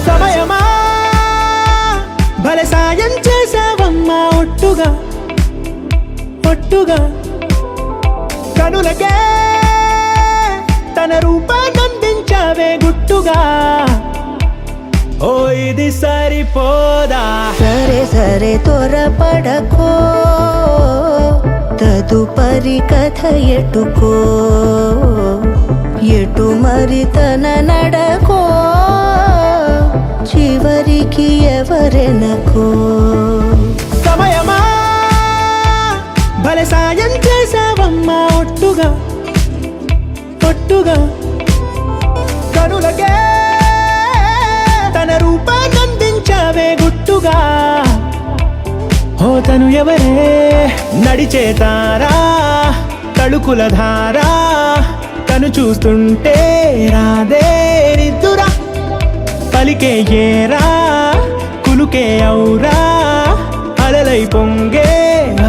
సమయమా భలే సాయం చేసావమ్మా ఒట్టుగా ఒట్టుగా కనులకే తన రూపాన్నందించావే గుట్టుగా ఓ ఇది సరిపోదా సరే సరే త్వరపడకో తదుపరి కథ ఎటుకో ఎటు మరి తన నడకో చివరికి ఎవరెనకో సమయమా భలే సాయం చేసావమ్మా ఒట్టుగా ఒట్టుగా కనులకే తన రూపాన్నందించావే గుట్టుగా ఓ తను ఎవరే నడిచే తారా తళుకుల ధారా తను చూస్తుంటే రాదే నిద్దురా పలికే ఏరా కులుకే ఔరా అలలై పొంగే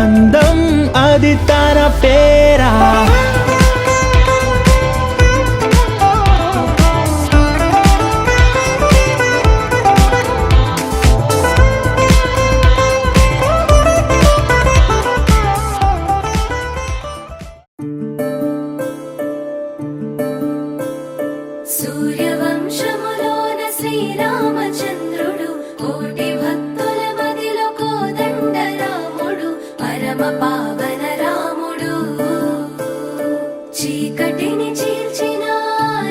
అందం అది తన పేరా సూర్యవంశములోన శ్రీరామచంద్రుడు కోటి భక్తుల మదిలో కోదండ రాముడు పరమ పావన రాముడు చీకటిని చీల్చిన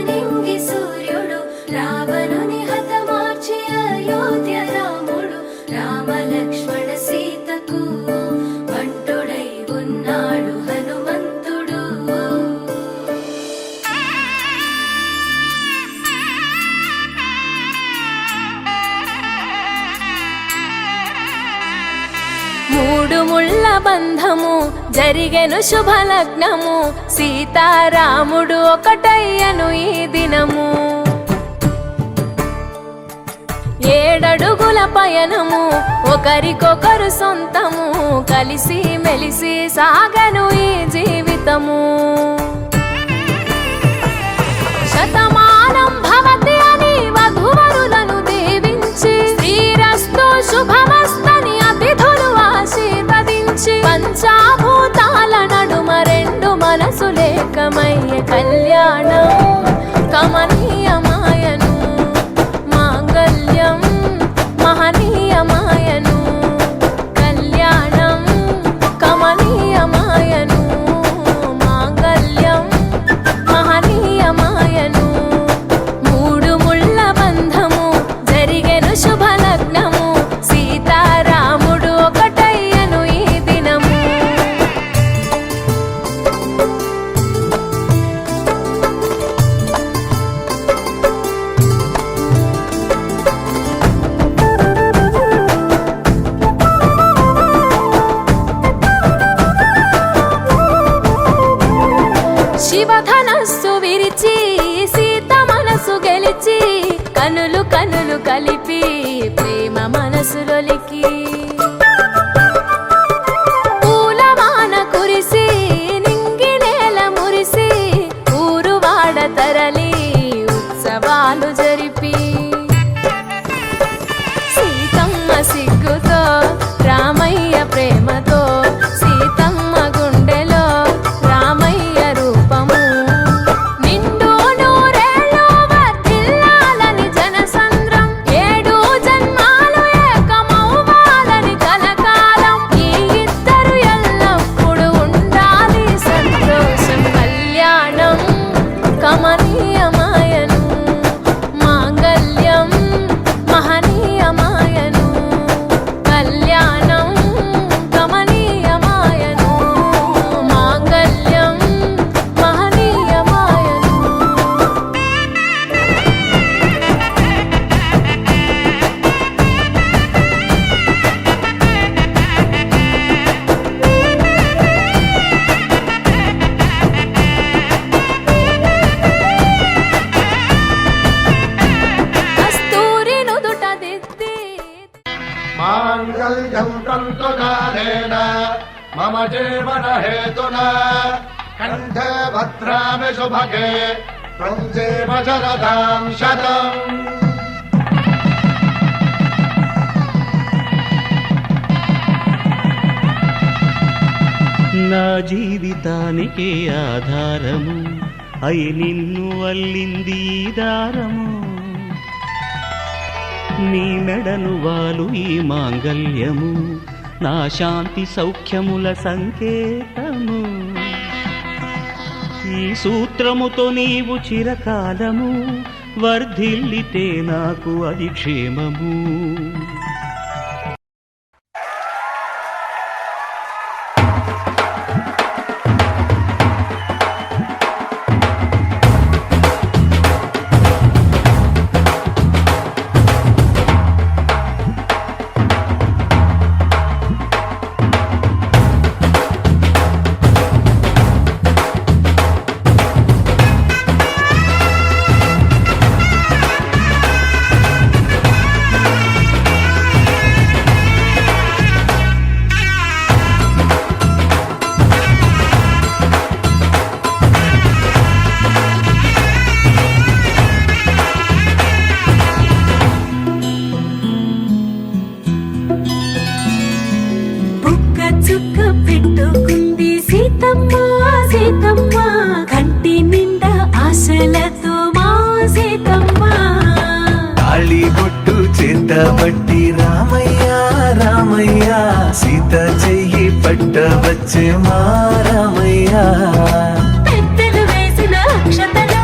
నింగి సూర్యుడు రావణుని హతమార్చి అయోధ్య రాముడు రామ లక్ష్మణ సీతకు వంటుడై ఉన్నాడు హనుమంతుడు మూడు ముళ్ళ బంధము జరిగెను శుభలగ్నము సీతారాముడు ఒకటయ్యను ఈ దినము ఏడడుగుల పయనము ఒకరికొకరు సొంతము కలిసి మెలిసి సాగను ఈ జీవితము శతమానం భవతి అని వధువరులను దీవించి శ్రీరస్తు శుభమస్తని అతిథులు ఆశీర్వదించి పంచాభూతాల నడుమ రెండు మనసులేకమయ్యే కళ్యాణం కమనీయమాయను మాంగళ్యం మహనీయమాయను కళ్యాణం కమనీయమాయను మాంగళ్యం మహనీయమాయను మూడు ముళ్ళ బంధము జరిగెను శుభలగ్నము సీతారాముడు ఒకటయ్యను ఈ దినము శివధనస్సు విరిచి సీత మనసు గెలిచి కనులు కనులు కలిపి ప్రేమ మనసులొలికి పూలవాన కురిసి నింగి నేల మురిసి ఊరువాడ తరలి ఉత్సవాలు జరిపి సీతమ్మ సిగ్గుతో రామయ్య ప్రేమతో సీతమ్మ గుండెలో రామయ్య రూపము నిండు నూరేళ్ళు వర్ధిల్లాలని జనసంద్రం ఏడు జన్మాలు ఏకమౌ మాంగళ్యం తంతుకాలేన మమ జీవన హేతునా కంఠే భద్రామి శుభగే త్వం జీవ శరదాం శతం. నా జీవితానికి ఆధారము అయి నిన్ను అల్లింది ఈ దారము. నీ మెడను వాలు ఈ మాంగల్యము నా శాంతి సౌఖ్యముల సంకేతము. ఈ సూత్రముతో నీవు చిరకాలము వర్ధిల్లితే నాకు అది క్షేమము. చుక్క పెట్టుకుంది సీతమ్మ సీతమ్మ కంటి నిండా ఆశలతో మా సీతమ్మ. తాళిబొట్టు చేతబట్టి రామయ్య రామయ్య సీత చెయ్యి పట్టవచ్చే మా రామయ్య. పెద్దలు వేసిన అక్షతలు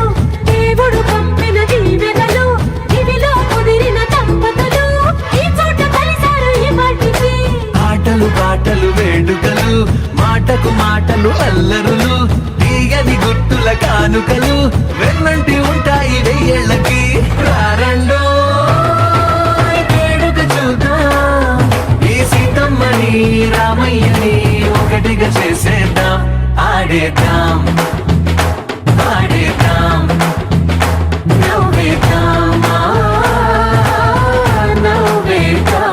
దేవుడు పంపిన దీవెనలు ఇవిలో కుదిరిన దంపతులు ఈ చోట కలిసారు ఈ మాటికి. ఆటలు పాటలు వేడుకలు మాటకు మాటలు అల్లరులు తీయని గుర్తుల కానుకలు వెన్నంటి ఉంటాయి వెయ్యేళ్ళకి. రారండో వేడుక చూద్దాం ఈ సీతమ్మని రామయ్యని ఒకటిగా చేసేద్దాం. ఆడేద్దాం ఆడేద్దాం నవ్వేద్దాం నవ్వేద్దాం.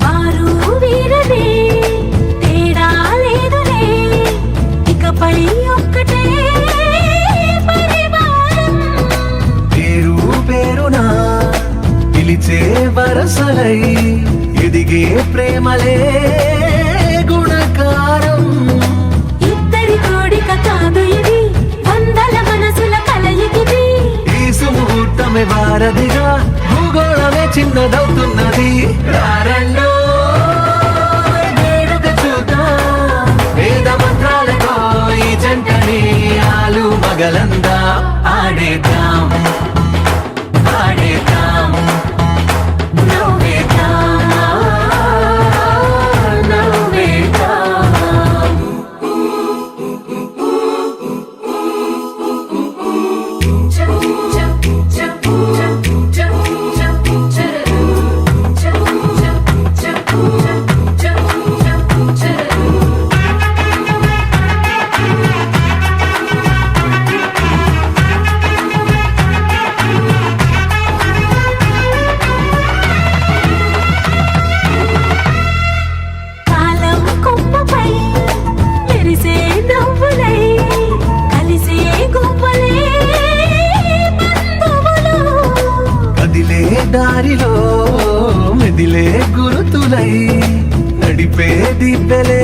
వారు వీరనే తేడా లేదులే ఇకపై ఒక్కటే పరివారం. పేరు పేరునా పిలిచే వరసలై ఎదిగే ప్రేమలే గుణకారం. ఇద్దరి కోడిక కాదు ఇది వందల మనసుల కలయికిది. ఈ సుముహూర్తమే వారధిగా భూగోళమే చిన్నదవుతున్నది. రారండో వేడుక చూద్దాం వేద మంత్రాలతో ఈ జంటని ఆలు మగలందా. ఆడేద్దాం ఆడేద్దాం నవ్వేద్దాం నవ్వేద్దాం. కాలం కొమ్మపై మెరిసే నవ్వులై కలిసే గువ్వలే బంధువులు. కదిలే దారిలో మెదిలే గురుతులై నడిపే దిబ్బెలే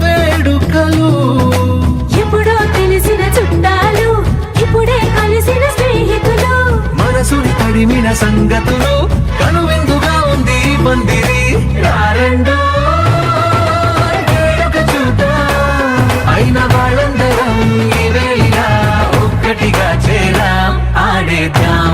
వేడుకలు. ఎప్పుడో తెలిసిన చుట్టాలు ఇప్పుడే కలిసిన స్నేహితులు. మనసుని తడిమిన సంగతులు కనువిందుగా ఉంది ఈ పందిరి. రారండో వేడుక చూద్దాం అయిన వాళ్ళందరం ఈ వేళ ఒక్కటిగా చేరాం. ఆడేద్దాం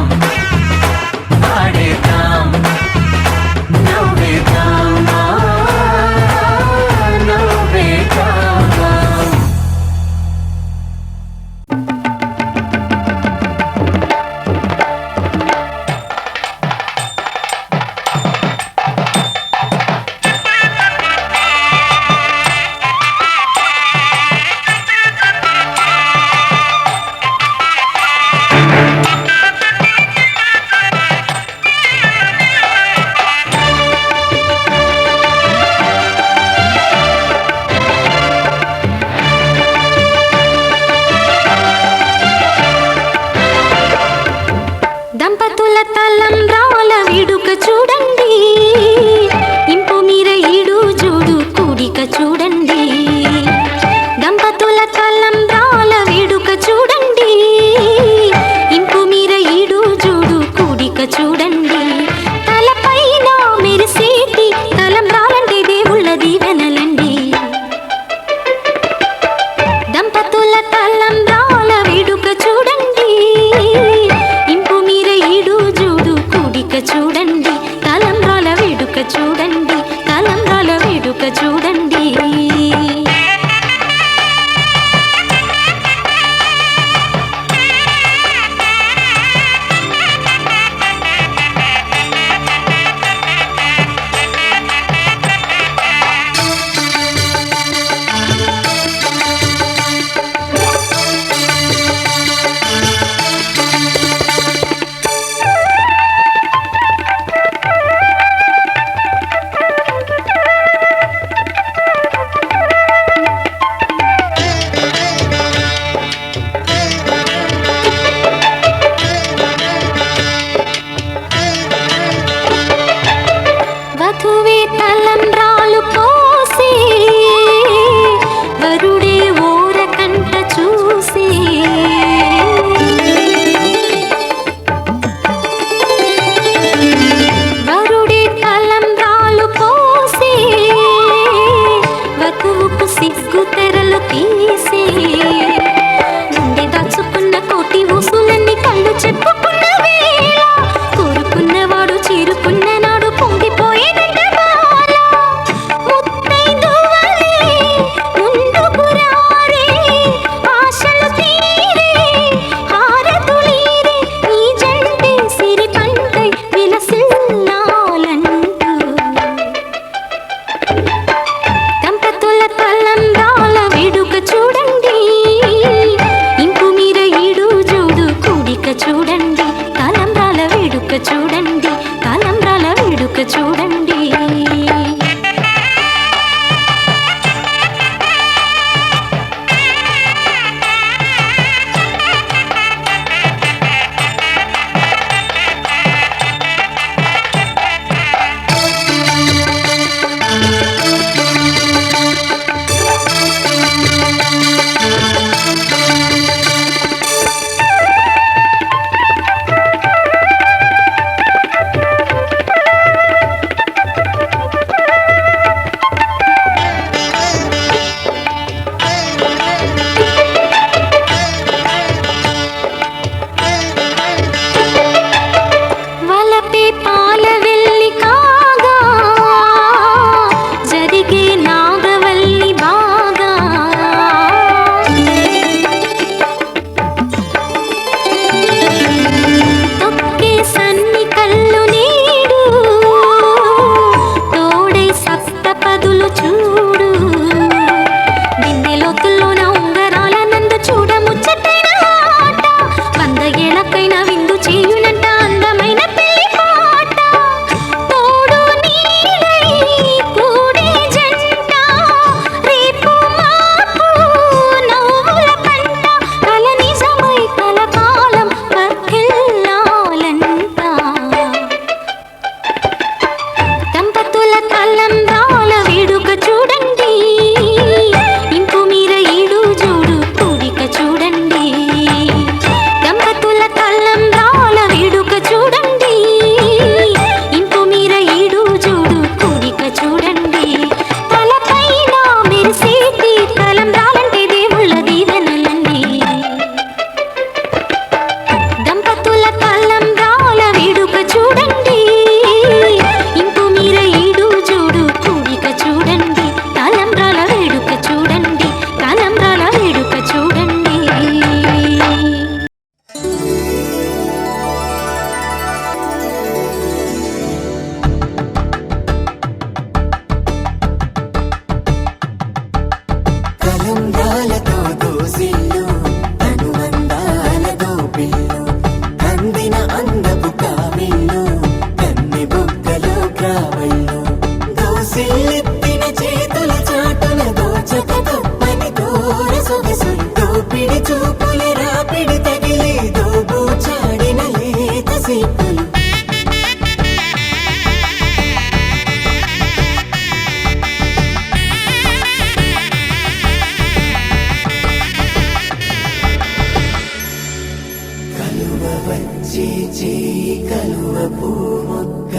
చేయి కలువ పూమొగ్గ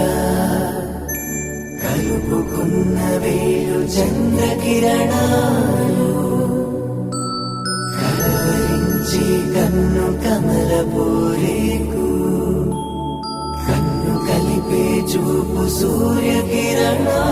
కలుపుకున్న వేలు చంద్రకిరణాలు కలవరించి కన్ను కమల పూరేకు కన్ను కలిపే చూపు సూర్యకిరణాలు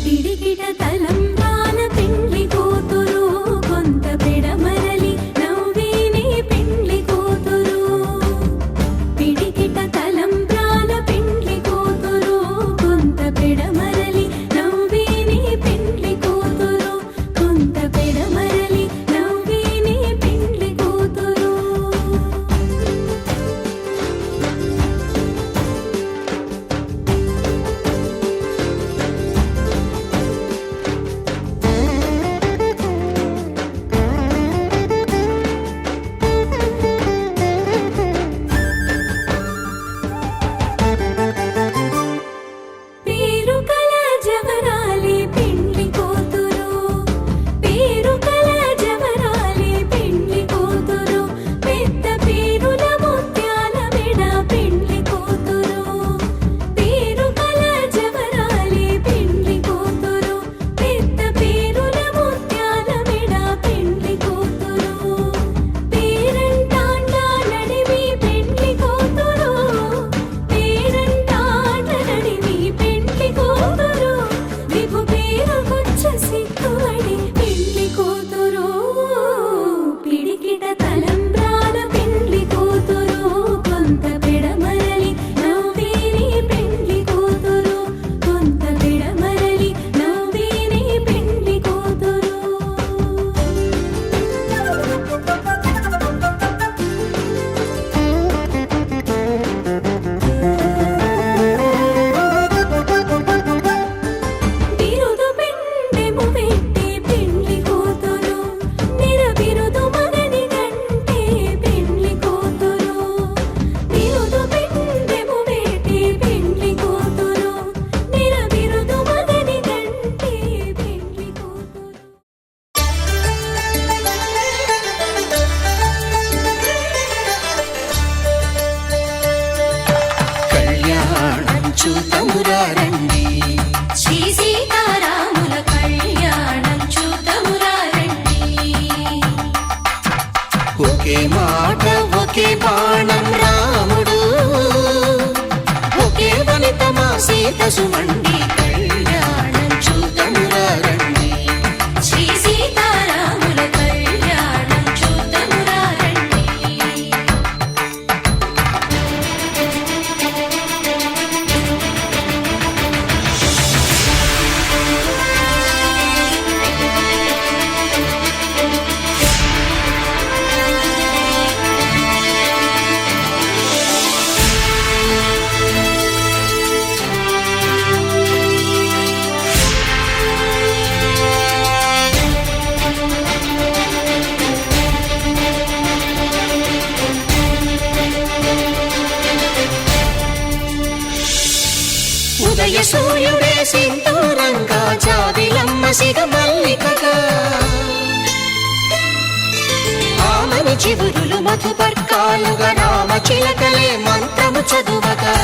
పిడికిట తలంబ్రాల పెండ్లి కూతురు కొంత పెడమరలి నవ్వేనే పెండ్లి కూతురు పిడికిట తలంబ్రాల పెండ్లి కూతురు కొంత పెడమరలి నవ్వేనే పెండ్లి కూతురు కొంత పెడమరలి నవ్వేనే పెండ్లి కూతురు పేరుకల జవరాలి పెండ్లి కూతురు పేరుకల జవరాలి పెండ్లి కూతురు పెద్ద పేరుల ముత్యాల మెడ పెండ్లి కూతురు పేరుకల జవరాలి పెండ్లి కూతురు పెద్ద పేరుల ముత్యాల మెడ పెండ్లి కూతురు పేరంటాండ నడిమి పెండ్లి కూతురు పేరంటాండ నడిమి పెండ్లి కూతురు విభు పేరుకొచ్చ సిక్కువడి పెండ్లి కూతురు పిడికిట తలంబ్రాల పెండ్లి కూతురు కొంత పెడమరలి నవ్వేని పెండ్లి కూతురు కొంత పెడమరలి నవ్వేని పెండ్లి కూతురు బిరుదు పెండెము పెట్టి పెండ్లి కూతురు నిర బిరుదు మగని గంటే పెండ్లి కూతురు బిరుదు పెండెము పెట్టి పెండ్లి కూతురు నిర బిరుదు మగని గంటే పెండ్లి కూతురు కళ్యాణం చూతమురారండి శ్రీ సీతారాముల కళ్యాణం చూతమురా రండి ఒకే మాట ఒకే బాణం రాముడు ఒకే వనిత మా సీత సుమండి కళ్యాణం చూతమురారండి శ్రీ సీతారాముల కళ్యాణం చూతమురా రండి ఉదయ సూర్యుడే సింధూరంగా జాబిలమ్మ సిగ మల్లికగా ఆమని చివురులు మధుపర్కాలుగా రామ చిలకలే మంత్రము చదువగా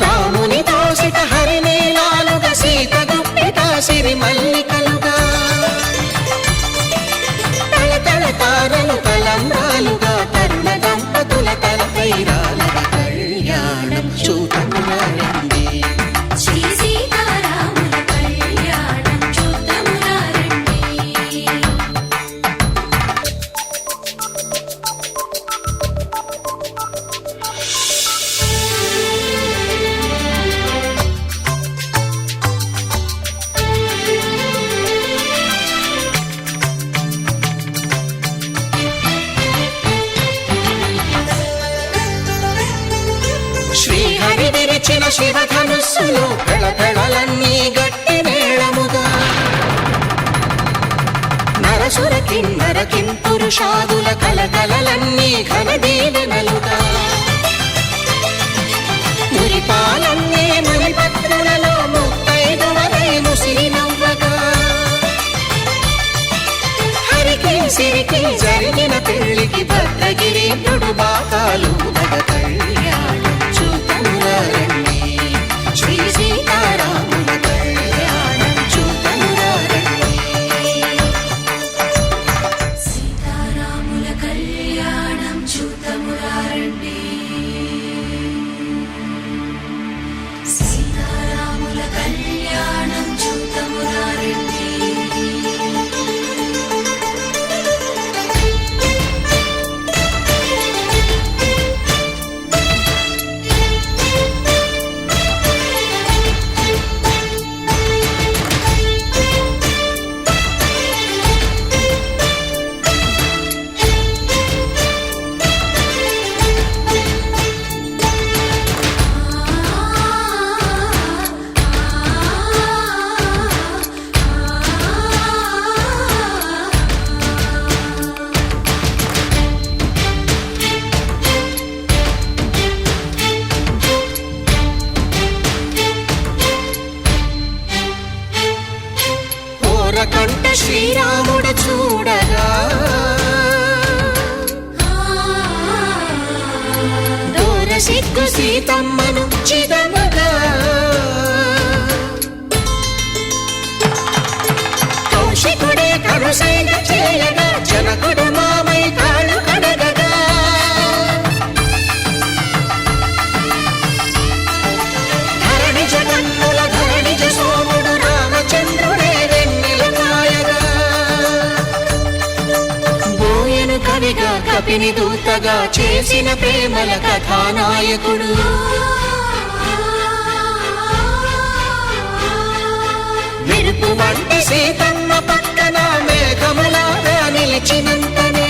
రాముని దోసిట హరినీలాలుగా సీత గుప్పిట సిరి మల్లికలుగా తల తల తారలు తలంబ్రాలుగా తరుణ దంపతుల తలపై రాలగా కళ్యాణం చూతమురారండి శ్రీ సీతారాముల కళ్యాణం చూతమురా రండి శ్రీహరి విరిచిన శివధనుస్సులో పెళపెళలన్నీ గట్టి మేళముగా నరసుర కిన్నర కింపురుషాదుల కలకలలన్నీ ఘన దీవెనలుగా మురిపాలన్నీ మణిపత్రులలో ముత్తైదువలై ముసిరి నవ్వగా హరికి సిరికి జరిగిన పెళ్లికి భద్రగిరీంద్రుడు బాకాలు దగ కళ్యాణం చూతమురారండి శ్రీ సీతారాముల కళ్యాణం చూతమురారండి సీతారాముల కళ్యాణం చూతమురారండి సీతారాముల కళ్యాణం చూతమురారండి కంట శ్రీరాముడు చూడగా దూర సిగ్గు సీతమ్మను చిదమగా కౌశికుడే కరుసైన చేయగా జనకుడు మామై కాళ్ళు కడగగా ధరణి జగన్నుల ధరణిజ సోముడు రామచంద్రుడే కవిగా కపిని దూతగా చేసిన ప్రేమల కథానాయకుడు మెరుపు వంటి సీతమ్మ పక్కన మేఘములాగా నిలిచినంతనే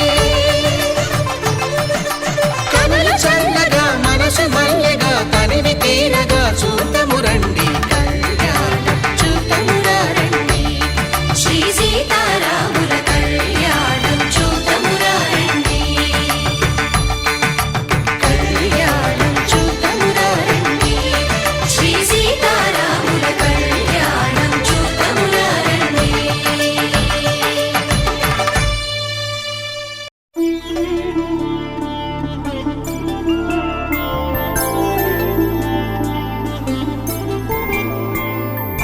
కనులు చల్లగా మనసు మల్లెగా తనివి తీరగా చూతము రండి కళ్యాణం చూతమురా రండి శ్రీ సీతారాముల కళ్యాణం చూతమురారండి కళ్యాణం చూతమురా రండి శ్రీ సీతారాముల కళ్యాణం చూతమురారండి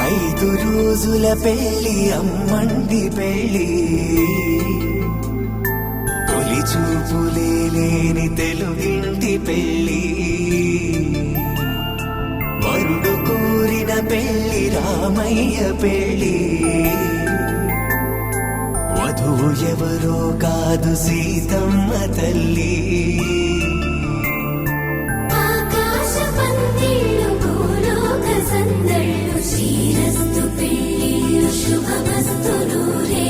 ఐదు రోజుల పెళ్లి అమ్మండి పెళ్లి తొలి చూపులే లేని తెలుగింటి పెళ్లి వరుడు కోరిన పెళ్లి రామయ్య పెళ్లి వధువు ఎవరో కాదు సీతమ్మ తల్లి ఆకాశ పందిళ్ళు భూలోక సందళ్ళు శ్రీరస్తు పెళ్ళిళ్ళు శుభమస్తు నూరే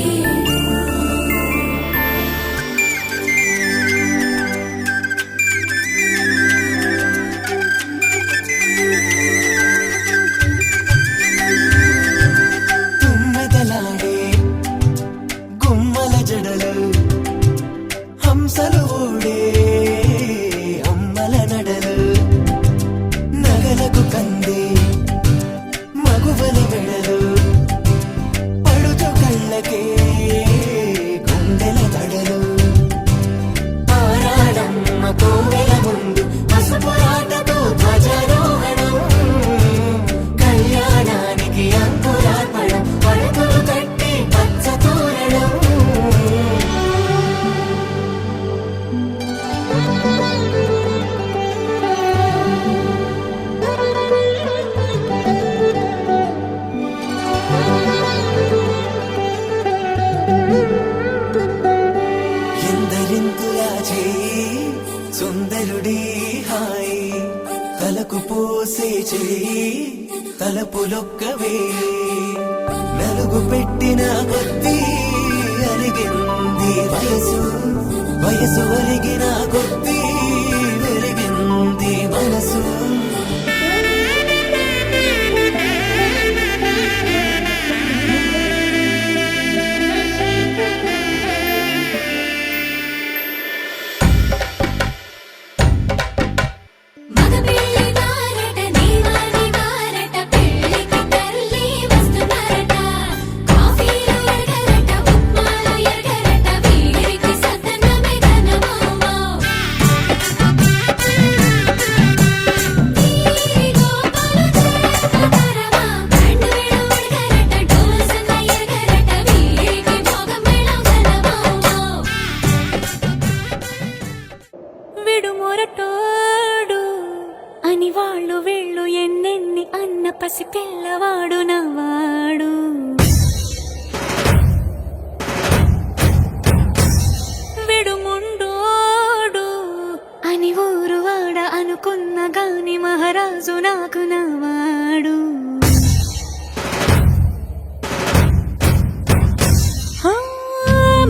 తుమ్మెదలాడే గుమ్మల జడలు హంసలు ఓడే అమ్మల నడలు నగలకు కందే మగువల వెడలు పడుచు కళ్ళకే గుండెల తడలు ఆరాడమ్మ కోవెల ముందు పసుపురాటతో ధ్వజారోహణం కళ్యాణానికి అంకురార్పణం పడకలు కట్టి పచ్చ తోరణం ఎందరింతులా చేయి సుందరుడి హాయి తలకు పోసే చేయి తలపులొక్కవే నలుగు పెట్టిన కొద్దీ అరిగింది వయసు వయసు ఒరిగిన కొద్దీ వెలిగింది మనసు ఎన్ని వాళ్ళు వీళ్ళు ఎన్నెన్ని అన్న పసి పిల్లవాడు నవ్వాడు. విడుముండోడు అని ఊరు వాడ అనుకున్న గాని మహారాజు నాకు నవ్వాడు.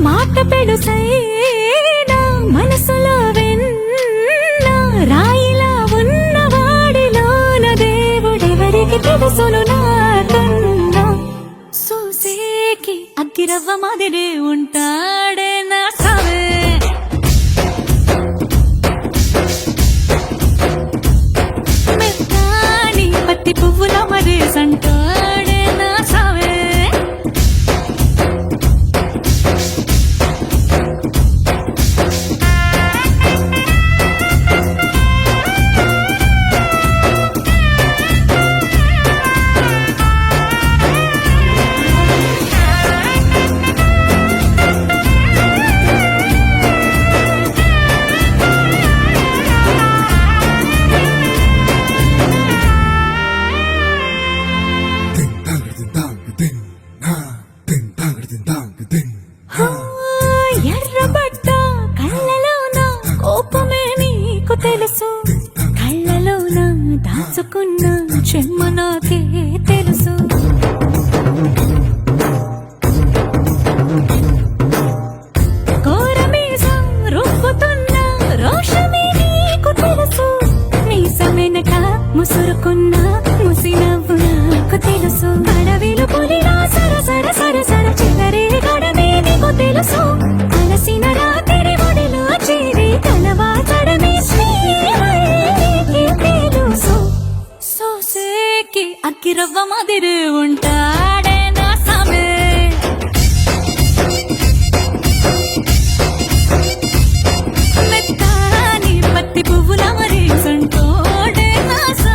మాట పెడుసైనా మనసులో వెన్న రాయిలా ఉన్నవాడిలోన దేవుడెవరికి తెలుసును నాకన్నా. సూసేకి అగ్గిరవ్వ మాదిరే ఉంటాడే నా సావే. మెత్తాని పత్తి పువ్వుల మరేసంటాడే నా సావే. ఎర్రబడ్డ కళ్ళలోన కోపమే నీకు తెలుసు, కళ్ళలోన దాచుకున్న చెమ్మ నాకే తెలుసు. కోరమీసం రుబ్బుతున్న రోషమే నీకు తెలుసు, మీసమెనక ముసురుకున్న ముసినవ్వు నాకు తెలుసు. అడవిలు పులిలా సరసర సరసర చివరి గడమే నీకు తెలుసు. అలసిన రాత్రి ఒడిలో చేరి కలవాచడమే శ్రీహరికి తెలుసు. సోసేకి అగ్గిరవ్వ మాదిరి ఉంటాడే నా సామే. మెత్తాని పత్తి పువ్వుల మరేసంటోడే నా సామే.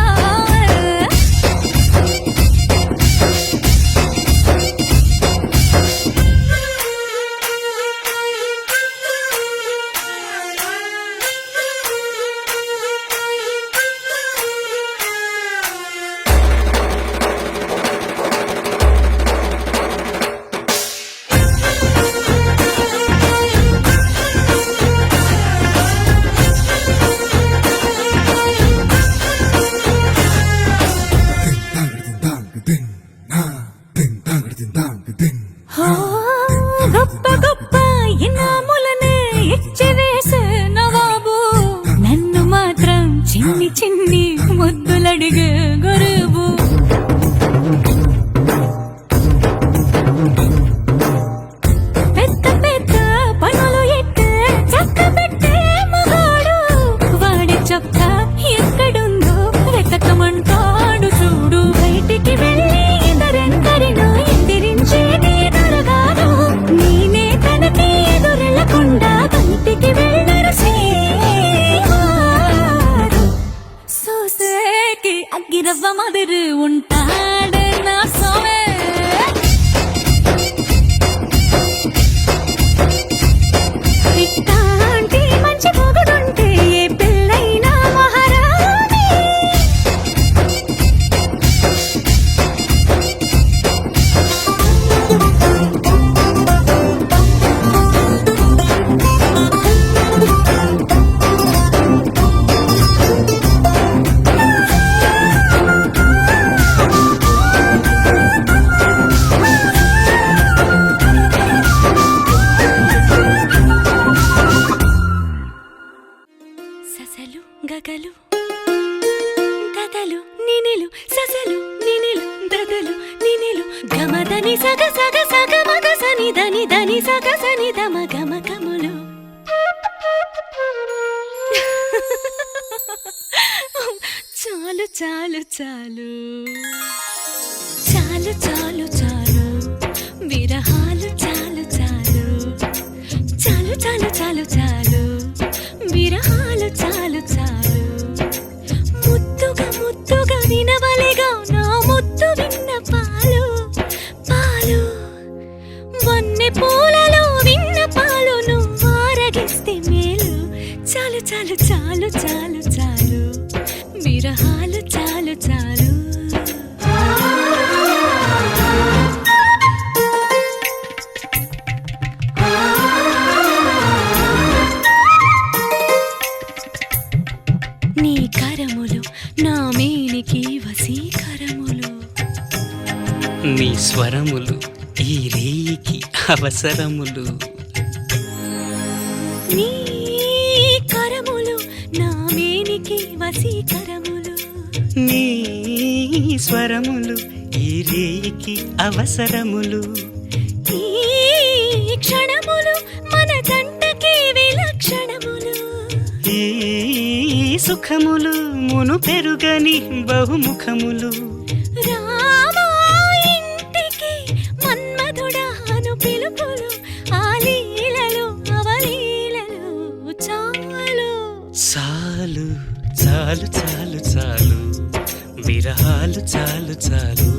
గొప్ప గొప్ప ఇనాములనే ఇచ్చివేసే నవాబు, నన్ను మాత్రం చిన్ని చిన్ని ముద్దులడిగే గురువు. పెద్ద పెద్ద పనులు ఎట్టే చక్క పెట్టే మగాడు, వాడి చొక్క ఎక్కడుందో వెతకమంటాడు చూడు. బయటికి వెళ్ళి ఇద్దరెందరినో ఎదిరించేది దొరగాను, నేనే తనకి ఎదురెళ్ళకుండా బయటికి వెళ్ళరు శ్రీవారు. సోసేకి అగ్గిరవ్వ మాదిరి ఉంటాడే నా సోమే. ఇట్టాంటి మంచి మొగుడుంటే ఏ పిల్లైనా మహారాణి. ససలు గగలు దదలు నినిలు ససలు నినిలు దదలు నినిలు గమదని సగ సగ సగ మగ సని దని దని సగ సని దమ గమ గములు. చాలు చాలు చాలు చాలు చాలు చాలు విరహాలు చాలు చాలు చాలు చాలు చాలు చాలు విరహాలు చాలు చాలు. ముద్దుగా ముద్దుగా వినవలిగా నా ముద్దు విన్న పాలు పాలు, వన్నె పూలలో విన్న పాలు నువ్వు ఆరగిస్తే మేలు. చాలు చాలు చాలు చాలు చాలు విరహాలు నీ కరములు నా మేనికి వశీకరములు. నీ స్వరములు ఈ రేయికి అవసరములు. నీ కరములు నా మేనికి వశీకరములు. నీ స్వరములు ఈ రేయికి అవసరములు. ఈ క్షణములు మన జంటకి విలక్షణములు. ఈ సుఖములు మును పెరుగని బహుముఖములు. రామా ఇంటికి మన్మధుడాను పిలుపులు. ఆ లీలలు అవలీలలు చాలు. చాలు చాలు చాలు చాలు విరహాలు చాలు చాలు.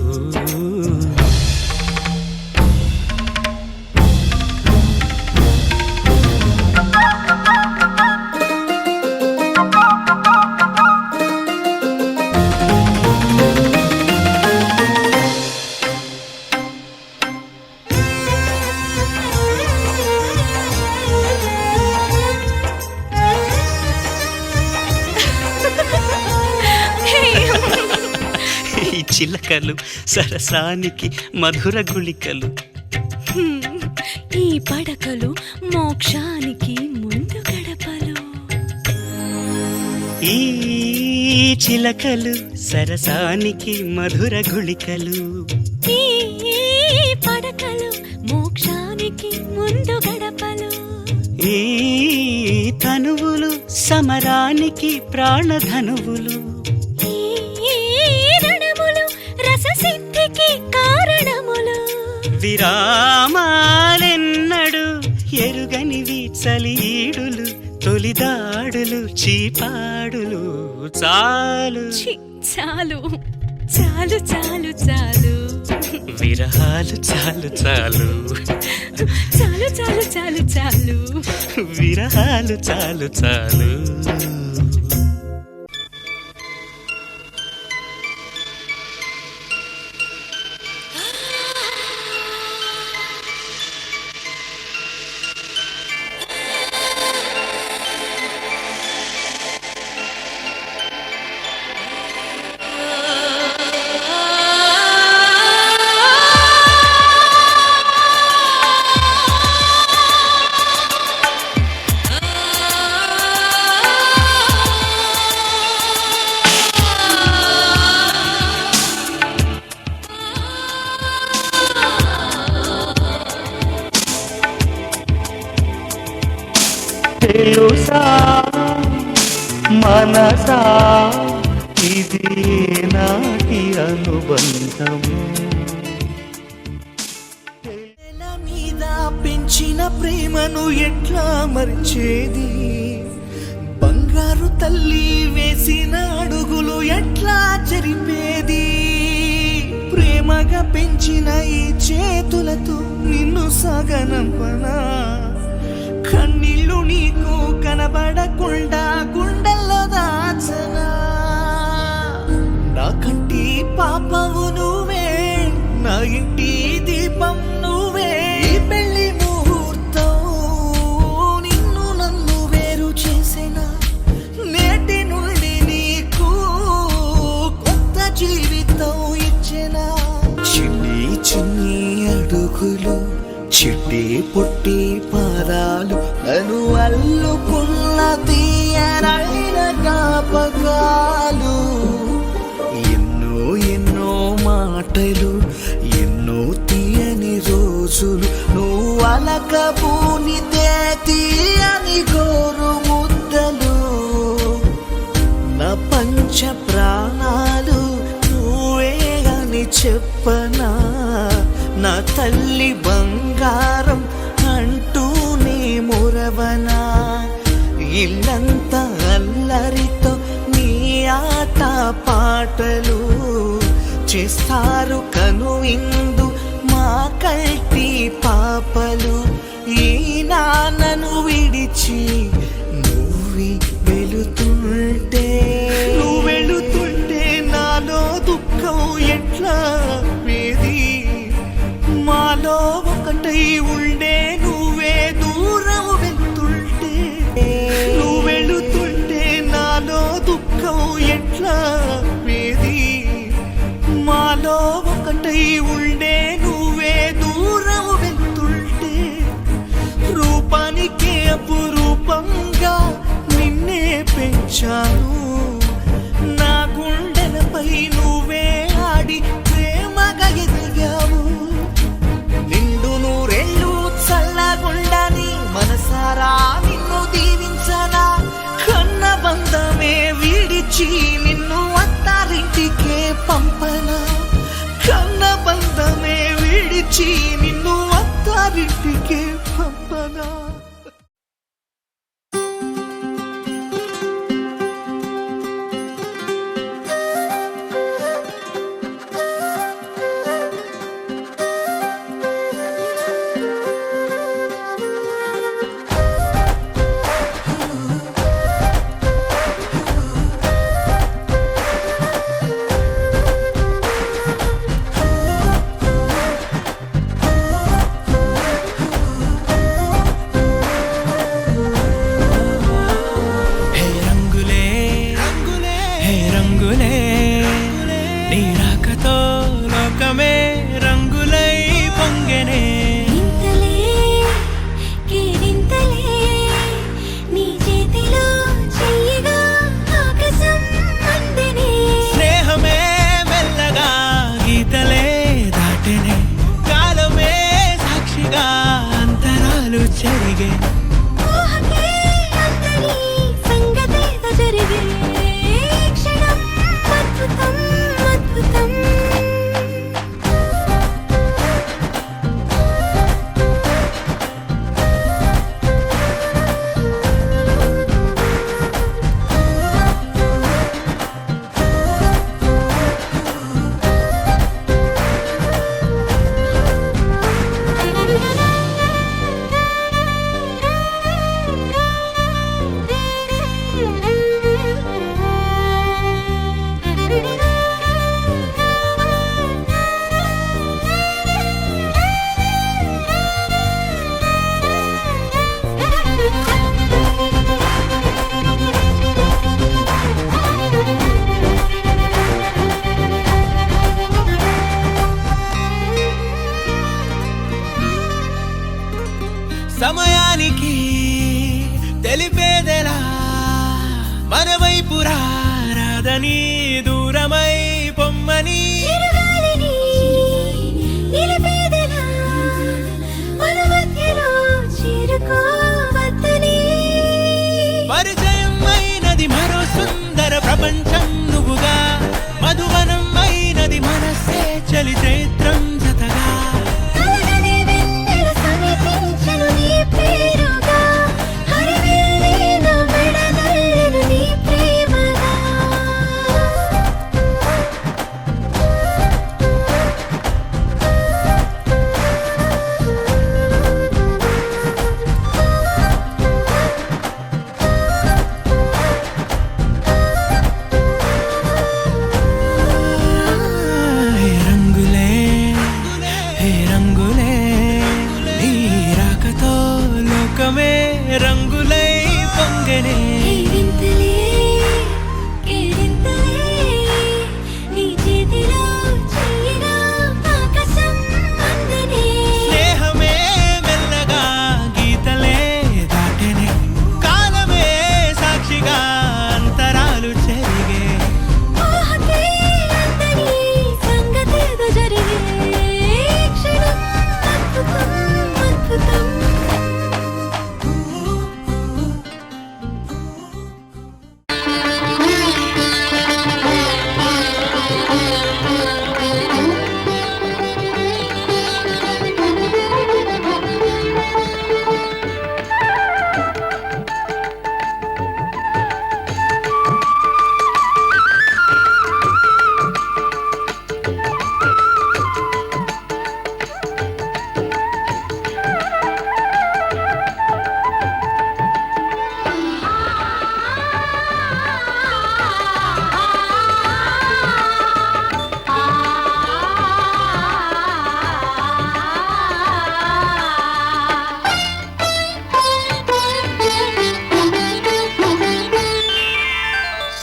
ఈ చిలకలు సరసానికి మధుర గుళికలు. ఈ పడకలు మోక్షానికి ముందు గడపలు. ఈ చిలకలు సరసానికి మధుర గుళికలు. ఈ పడకలు మోక్షానికి ముందు గడపలు. ఈ తనువులు సమరానికి ప్రాణధనువులు. ఈ రణములు రససిద్ధికి కారణములు. విరామాలెన్నడు ఎరుగనివి చలీడులు తొలిదాడులు చీపాడులు. చాలు ఛీ, చాలు చాలు చాలు చాలు విరహాలు చాలు చాలు చాలు చాలు చాలు చాలు విరహాలు చాలు చాలు. తెలుసా మనసా ఇది నాటి అనుబంధము. నేల మీద పెంచిన ప్రేమను ఎట్లా మరిచేది? బంగారు తల్లి వేసిన అడుగులు ఎట్లా చెరిపేది? ప్రేమగా పెంచిన ఈ చేతులతో నిన్ను సాగనంపనా? కన్నీళ్ళు నీకు కనబడకుండా గుండెల్లో దాచనా? నా కంటి పాపవు నువ్వే, నా ఇంటి దీపం నువ్వే. ఈ పెళ్లి ముహూర్తం నిన్ను నన్ను వేరు చేసేనా? నేటి నుండి నీకు కొత్త జీవితం ఇచ్చేనా? చిన్ని చిన్ని అడుగులు చిట్టి పుట్టి పాదాలు నన్ను అల్లుకున్న తీయనైన జ్ఞాపకాలు. ఎన్నో ఎన్నో మాటలు ఎన్నో తీయని రోజులు నువ్వు అలకబూనితే తీయని గోరు ముద్దలు. నా పంచ ప్రాణాలు నువ్వే అని చెప్పనా? నా తల్లి బంగారం అంటూనే మురవనా? ఇల్లంతా అల్లరితో నీ ఆట పాటలు చేస్తారు కను ఇందు మా కల్టి పాపలు. ఈ నాన్నను విడిచి నువ్వు వెళుతుంటే నాలో దుఃఖం ఎట్లా వేది? మాలో ఒకటై ఉండే నువ్వే దూరం వెళ్తుంటే, నువ్వు వెళుతుంటే నాలో దుఃఖం ఎట్లా వేది మాలో ఒకటై ఉండే నువ్వే దూరం వెళ్తుంటే రూపానికే అపురూపంగా నిన్నే పెంచాను నా గుండెలపై నువ్వే ఆడి ప్రేమగా ఎదిగావు నిండు నూరెళ్ళు చల్లగుండని మనసారా నిన్ను దీవించనా కన్న బంధమే విడిచి నిన్ను అత్తారింటికే పంపనా కన్న బంధమే విడిచి నిన్ను అత్తారింటికే పంపనా సమయానికి తెలిపేదెలా మన వైపు రాదని దూరమై పొమ్మని పరిచయం అయినది మరో సుందర ప్రపంచం నువ్వుగా మధువనం అయినది మనసే చలి చైత్రం జతగా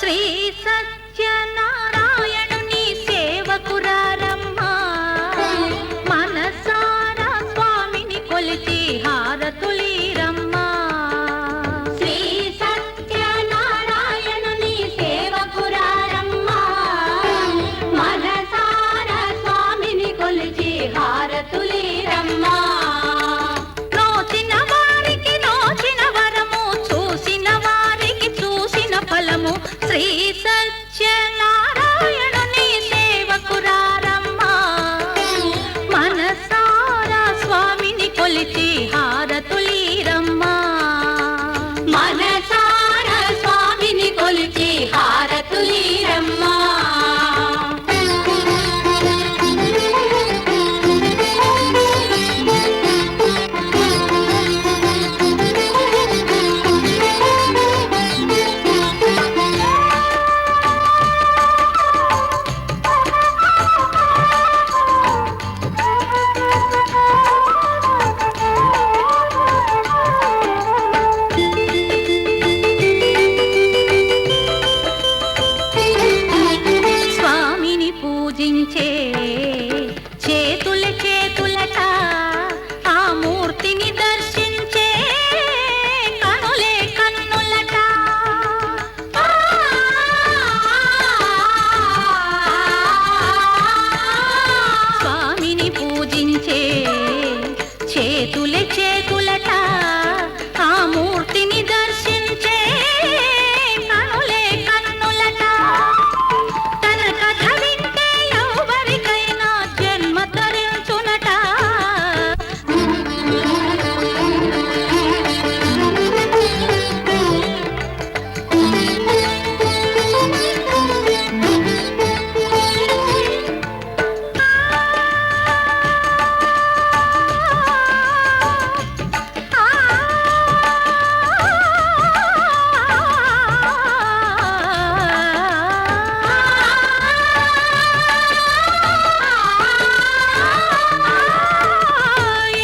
శ్రీ సత్యనారాయణుని సేవకురారమ్మా మనసారా స్వామిని కొలిచి హారతులీరమ్మా శ్రీ సత్యనారాయణుని సేవకురారమ్మా మనసారా స్వామిని కొలిచి హారతులీరమ్మా నోచిన వారికి నోచిన వరము చూసిన వారికి చూసిన ఫలము శ్రీ సత్యనారాయణుని సేవకురారమ్మా మనసారా స్వామిని కొలిచి హారతులీరమ్మా మనసారా స్వామిని కొలిచి హారతులీరమ్మా స్వామిని పూజించే చేతుల చేతులట ఆ మూర్తిని దర్శించే కనులే కన్నులట స్వామిని పూజించే చేతుల చేతులట ఆ మూర్తిని దర్శించే కనులే కన్నులట తన కథ వింటే ఎవరికైనా జన్మ తరించునట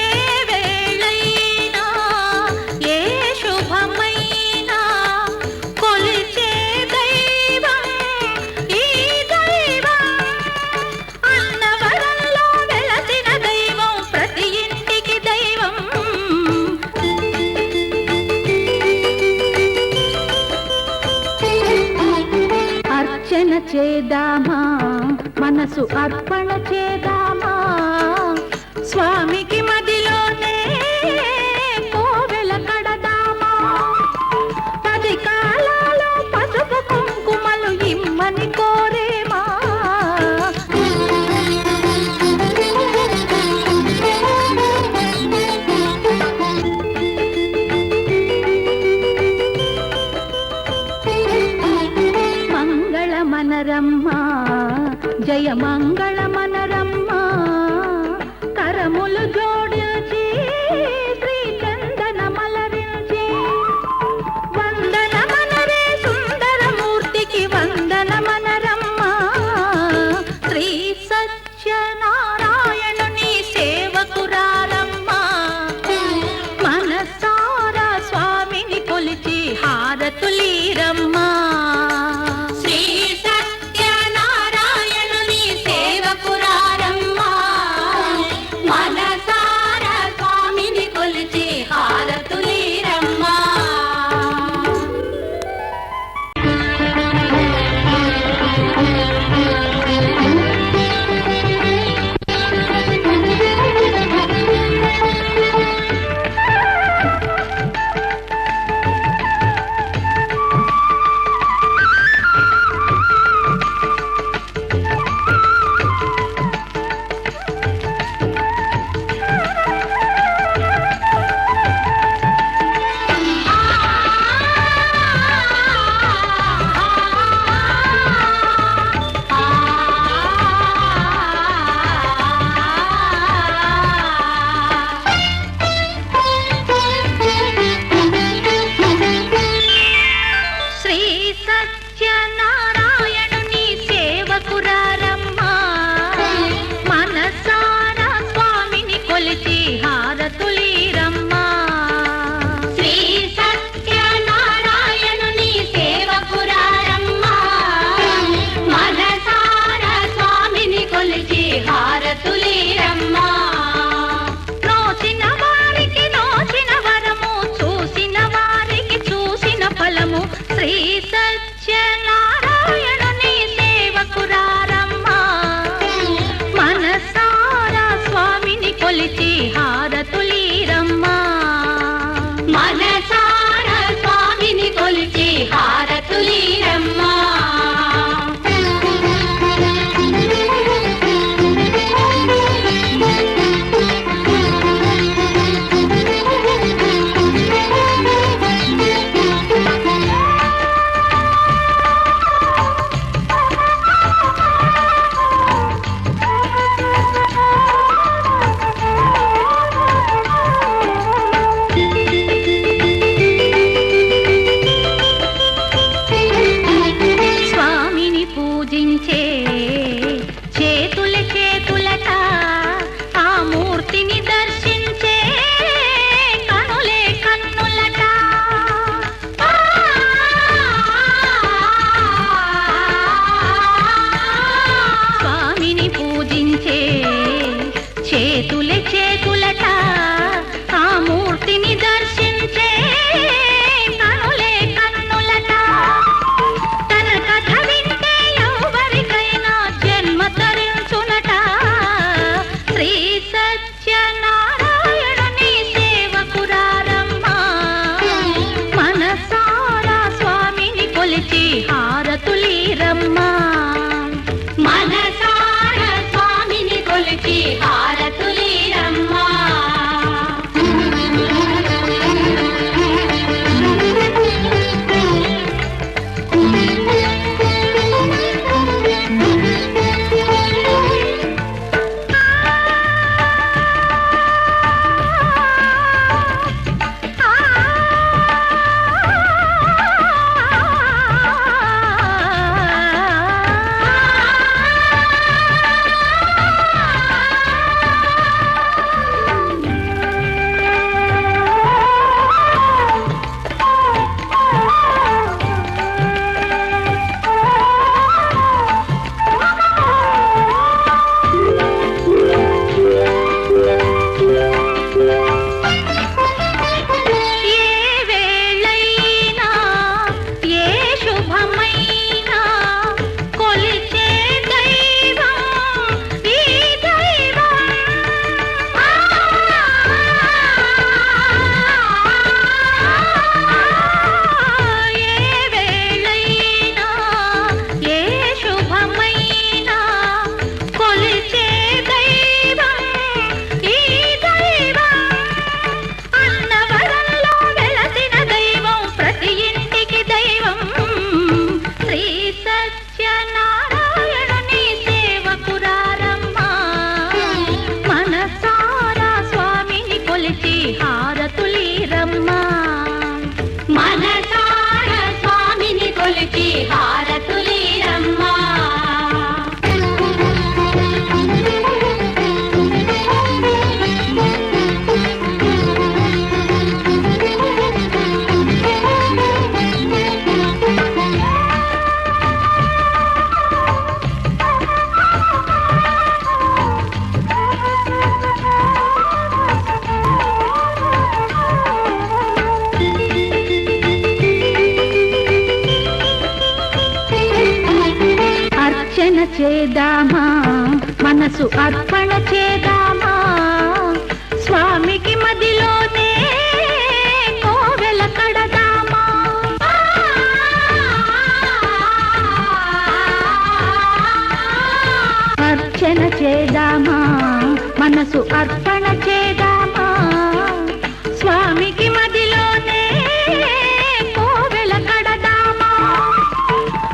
ఏ వేళైనా ఏ శుభమైనా కొలిచే దైవం ఈ దైవం అన్నవరంలో వెలసిన దైవం ప్రతి ఇంటికి దైవం అర్చన చేద్దామా మనసు అర్పణ చేద్దామా స్వామికి మదిలోనే కోవెల కడదామా 10 కాలాలో పసుపు కుంకుమలు ఇమ్మని కోరేమా మంగళ మనరమ్మా జయ మంగళ మనరమ్మా కరములు జోడించి శ్రీ చందన మలరించి వందన మనరే సుందరమూర్తికి వందన మనరమ్మా శ్రీ సత్యనారాయణుని సేవకురారమ్మా మనసారా స్వామిని కొలిచి హారతులీరమ్మా శ్రీ సత్యనారాయణుని సేవకురారమ్మా సత్యనారాయణుని సేవకురారమ్మా మనసారా స్వామిని కొలిచి హారతులీరమ్మా మనసారా స్వామిని కొలిచి హారతులీరమ్మా అర్చన చేద్దామా మనసు అర్పణ చేద్దామా స్వామికి మదిలోనే కోవెల కడదామా అర్చన చేద్దామా మనసు అర్పణ చేద్దామా స్వామికి మదిలోనే కోవెల కడదామా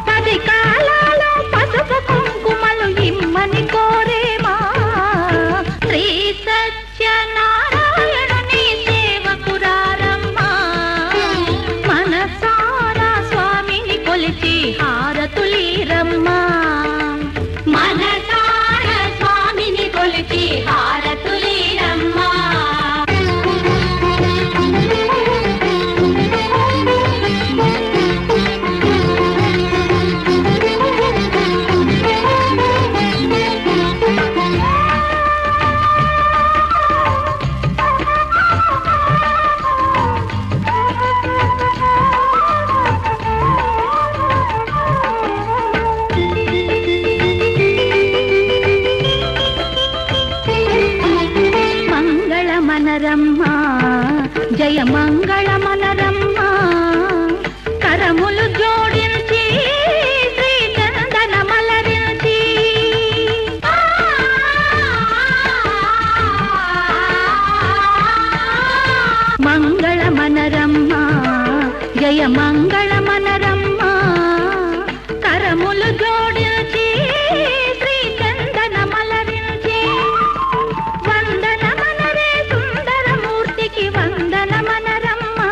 10 కాలాలో పసుపు కుంకుమలు ఇమ్మని కోరేమా శ్రీ సత్యనారాయణుని సేవకురారమ్మా మనసారా స్వామిని కొలిచి హారతులీరమ్మా మనసారా స్వామిని కొలిచి హారతులీరమ్మా మంగళమనరమ్మా జయ మంగళమనరమ్మా కరములు జోడించి శ్రీ చందన మలరించి మంగళమనరమ్మా జయ మంగళమనరమ్మా కరములు జోడించి శ్రీ చందన మలరించి వందనమనరే సుందరమూర్తికి వందనమనరమ్మా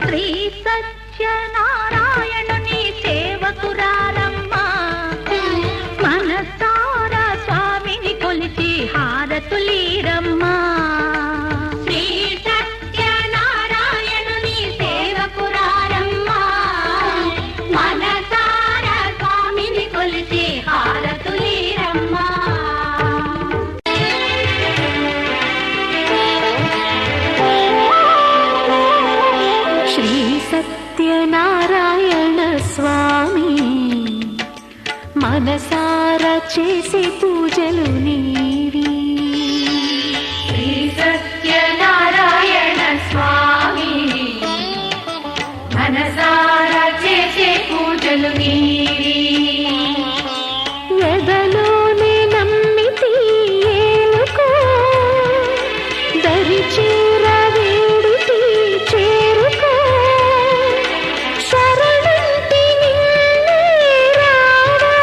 శ్రీ సత్యనారాయణుని సేవకురారమ్మా మనసారా స్వామిని కొలిచి హారతులీరమ్మా శ్రీ సత్యనారాయణుని సేవకురారమ్మా మనసారా స్వామిని కొలిచి హారతులీరమ్మా శ్రీ సత్యనారాయణ స్వామి మనసారా చేసే పూజలు నీవి శ్రీ సత్యనారాయణ స్వామి మనసారా చేసే పూజలు నీవి ఎదలోనే నమ్మితి ఏలుకో దరి చేర వేడితి చేరుకో శరణంటి నిన్నే రావా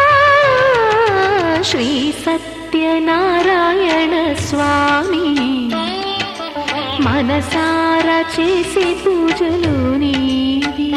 శ్రీ సత్యనారాయణ స్వామి మనసారా చేసే పూజలు నీవి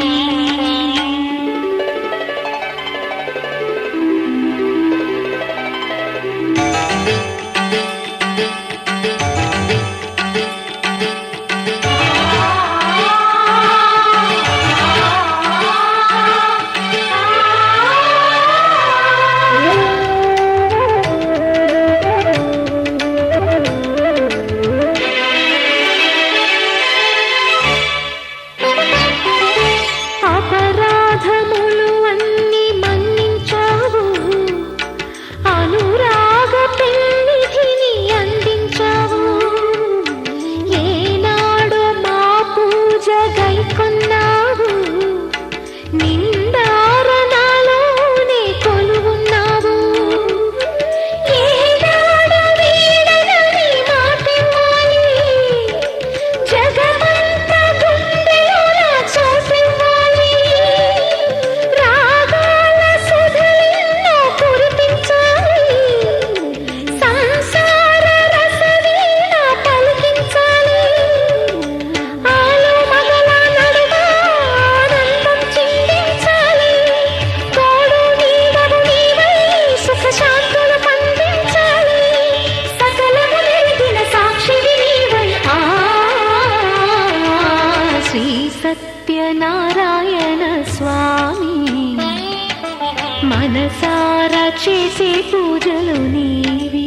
మనసారా చేసే పూజలు నీవి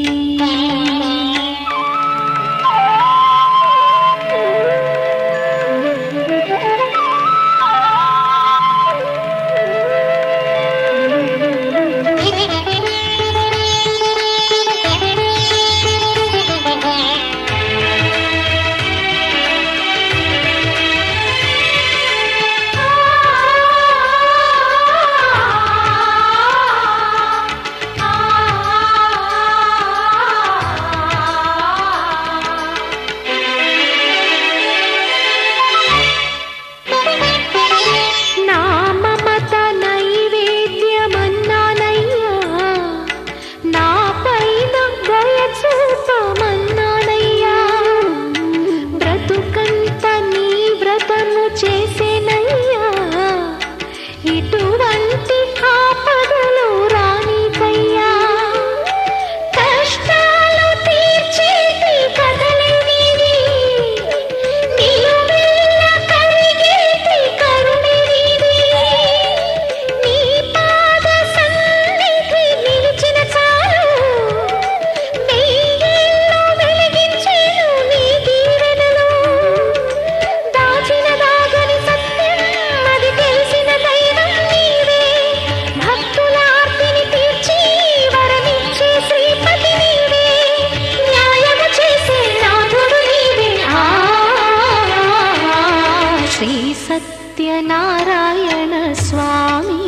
సత్యనారాయణ స్వామి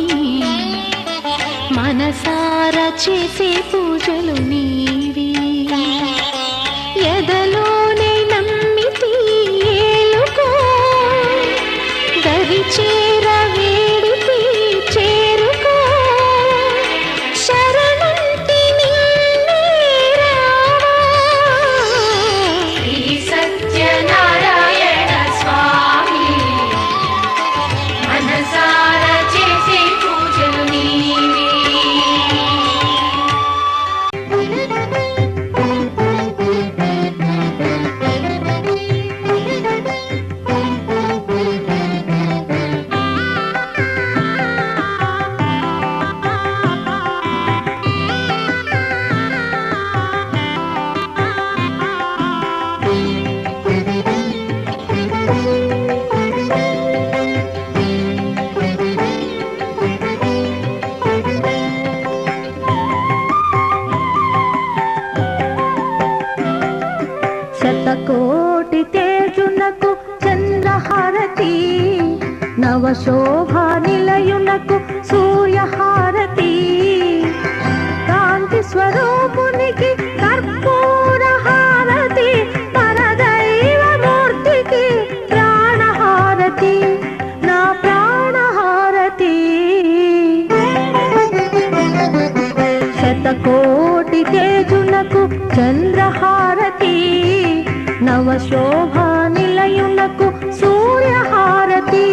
మనసారా చేసే పూజలు నీవి ఎదలోనే నమ్మితి ఏలుకో దరి చేర వేడితి చేరుకో శరణంటి నిన్నే రావా శ్రీ సత్యనారాయణ స్వామి మనసారా చేసే పూజలు నీవి శతకోటి తేజునకు చంద్రహారతి నవశోభా నిలయునకు సూర్యహారతి కాంతి స్వరూపునికి కర్పూర హారతి పరదైవ మూర్తికి ప్రాణహారతి నా ప్రాణహారతి శతకోటి తేజునకు చంద్రహారతి నవశోభా నిలయునకు సూర్యహారతి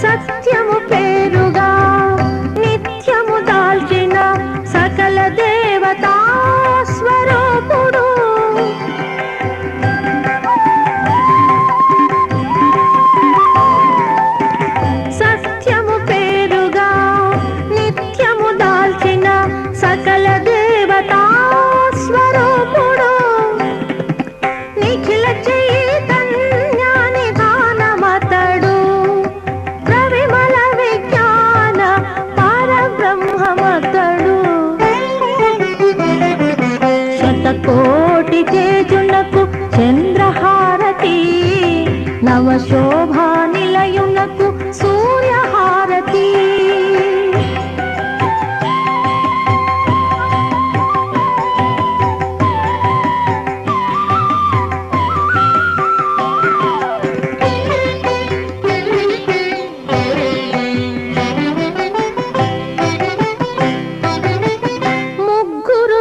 సత్యము పేరుగా నిత్యము దాల్చిన సకల దేవతా స్వరూపుడు సత్యము పేరుగా నిత్యము దాల్చిన సకల దేవతా స్వరూపుడు నిఖిల చైతన్యాని దానమతడు ప్రవిమల విజ్ఞాన పరబ్రహ్మమతడు శతకోటి తేజునకు చంద్రహారతి నవశోభా నిలయునకు సూర్యహారతి ముగ్గురు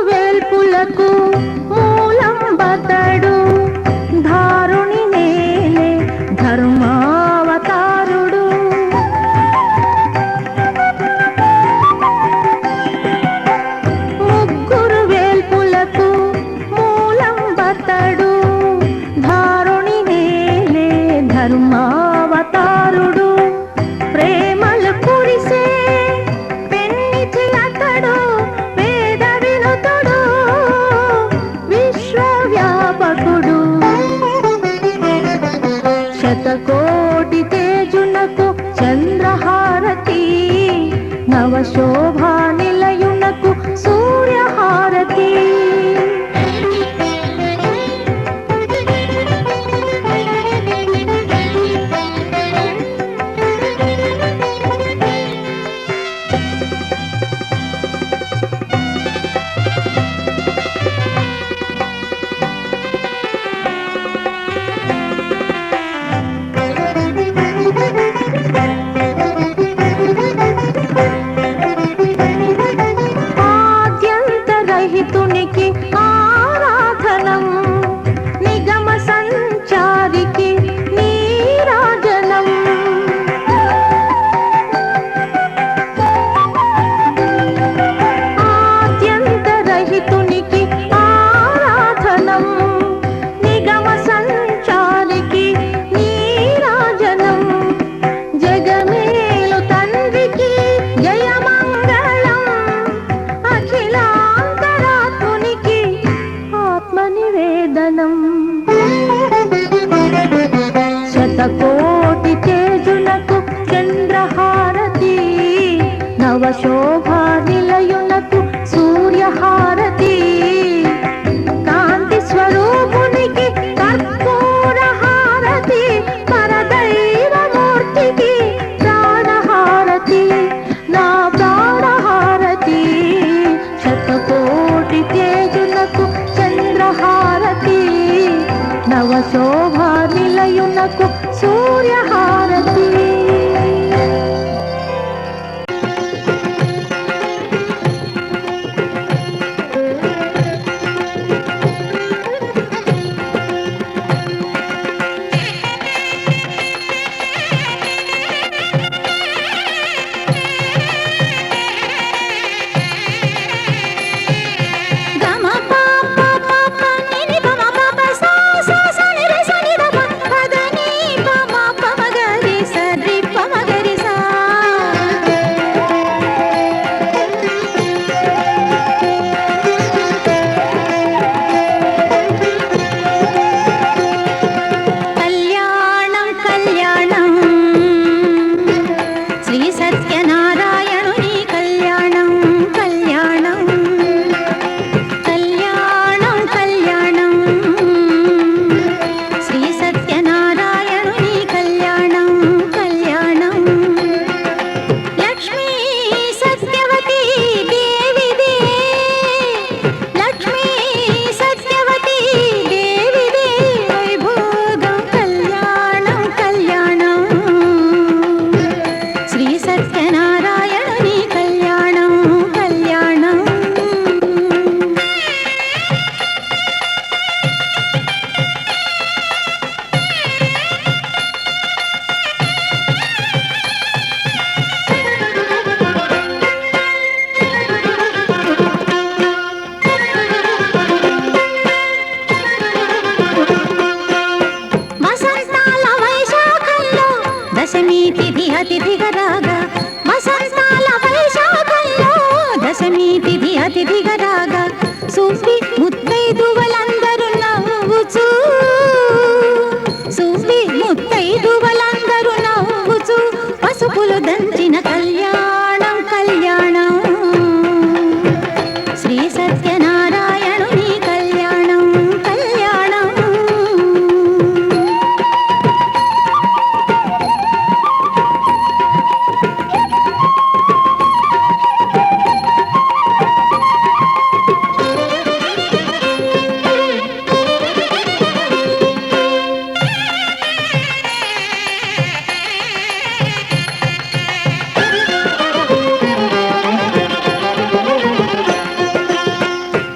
సత్యనారాయణుని కళ్యాణం కళ్యాణం.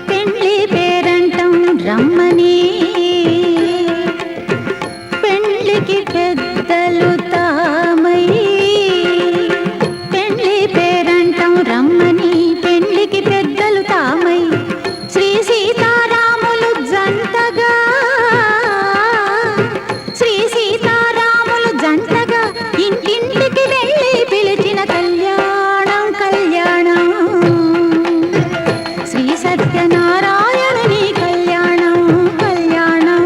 పెండ్లి పేరంటం రమ్మని పెండ్లికి పెద్దలు తామై. పెండ్లి పేరంటం రమ్మని పెండ్లికి పెద్దలు తామై. శ్రీ సీతారాములు జంటగా శ్రీ సీతారాములు జంటగా ఇంటింటికి వెళ్ళి పిలిచిన కళ్యాణం కళ్యాణం. శ్రీ సత్యనారాయణుని కళ్యాణం కళ్యాణం.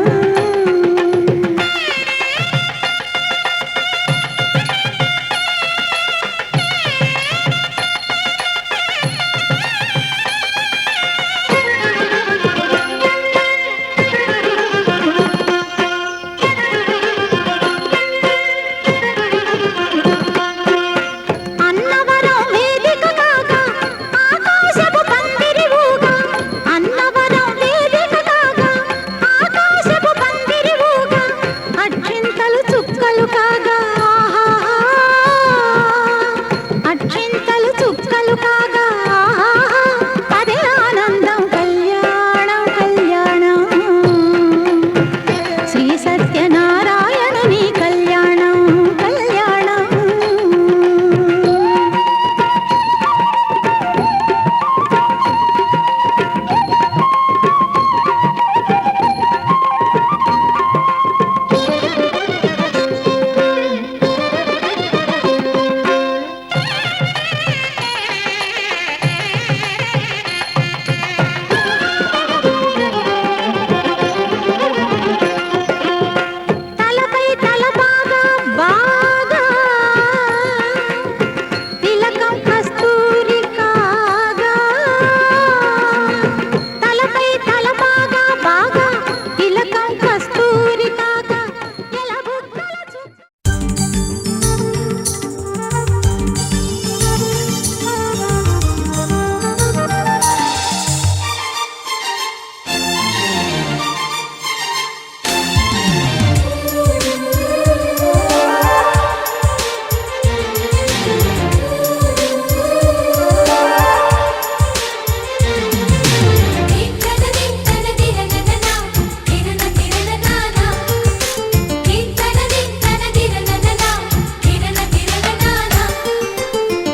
అన్నవరం వేదిక కాగా ఆకాశపు పందిరి ఊగా. అన్నవరం వేదిక కాగా ఆకాశపు పందిరి ఊగా. అక్షింతలు చుక్కలు కాగా ఆహాహా. అక్షింతలు చుక్కలు కాగా ఆహాహా. అదే ఆనందం కళ్యాణం కళ్యాణం. శ్రీ సత్యనారాయణుని కళ్యాణం కళ్యాణం. తలపై తల బాగా బాగా తిలకం కస్తూరి కాగా. తలపై తల బాగా బాగా తిలకం కస్తూరి కాగా. ఎలా బుగ్గల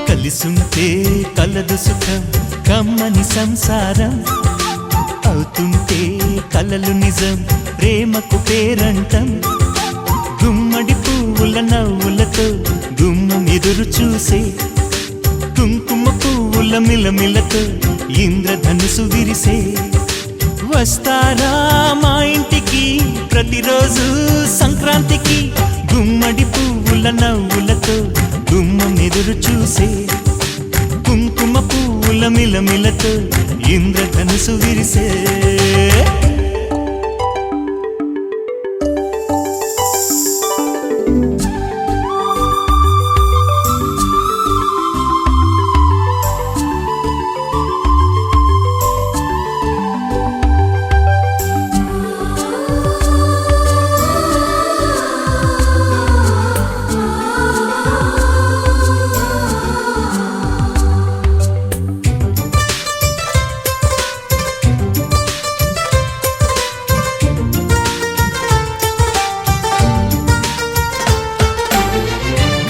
కలిసుంటే కలదు సుఖం కమ్మని సంసారం. అవుతుంటే కలలు నిజం ప్రేమకు పేరంటం. గుమ్మడి పువ్వుల నవ్వులతో గుమ్మం ఎదురు చూసే. కుంకుమ పువ్వుల మిలమిలతో ఇంద్రధనుసు విరిసే. వస్తారా మా ఇంటికి ప్రతిరోజు సంక్రాంతికి. గుమ్మడి పువ్వుల నవ్వులతో గుమ్మం ఎదురు చూసే. కుంకుమ పువ్వుల మిలమిలతో ఇంద్రధనుసు విరిసే.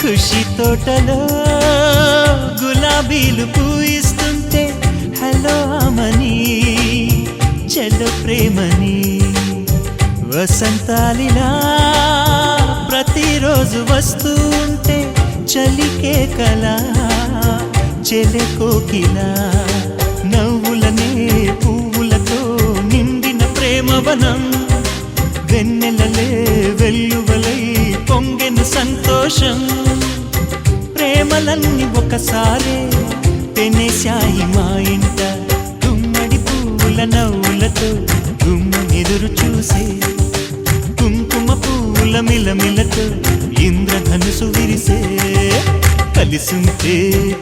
ఖుషి తోటలో గులాబీలు పూయిస్తుంటే హలో అమని చెల్లు ప్రేమని. వసంతాలిలా ప్రతిరోజు వస్తూ ఉంటే చలికే కలా చెలె కోకిలా. నవ్వులనే పువ్వులతో నిండిన ప్రేమవనం. వెన్నెలలే వెల్లువలై పొంగెను సంతోషం. ప్రేమలన్నీ ఒకసారే పెనేశాయి మా ఇంట. గుమ్మడి పువ్వు నవ్వులతో గుమ్మెదురు చూసే కుంకుమ పువ్వుల మిలమిలతో ఇంద్రధనుసు విరిసే కలిసుంటే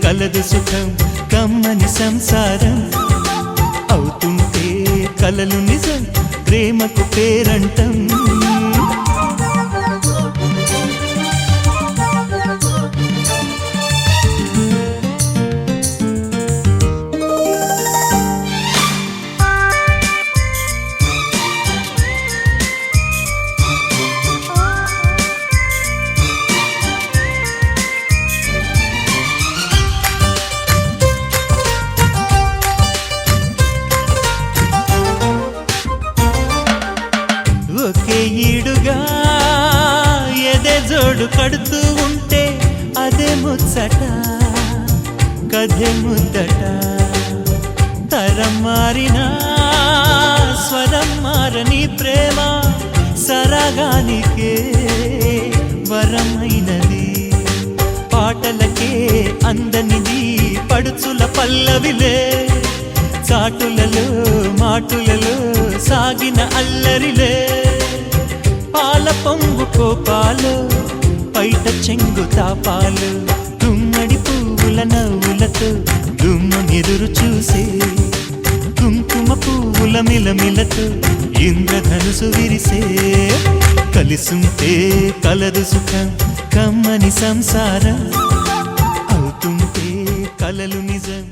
కలదు సుఖం కమ్మని సంసారం అవుతుంటే కలలు నిజం ప్రేమకు పేరంటం ఒకే ఈడుగా ఎదే జోడు కడుతూ ఉంటే అదే ముచ్చట కథే ముద్దట తరం మారినా స్వరం మారని ప్రేమ సరగానికే వరమైనది పాటలకే అందనిది పడుచుల పల్లవిలే చాటులలో మాటులలో సాగిన అల్లరిలే పాల పొంగు కోపాలు పైట చెంగు తాపాలు గుమ్మడి పువ్వుల నవ్వులతో గుమ్మెదురు చూసే కుంకుమ పువ్వుల మిలమిలతో ఇంద్రధనుసు విరిసే కలిసుంటే కలదు సుఖం కమ్మని సంసారం అవుతుంటే కలలు నిజం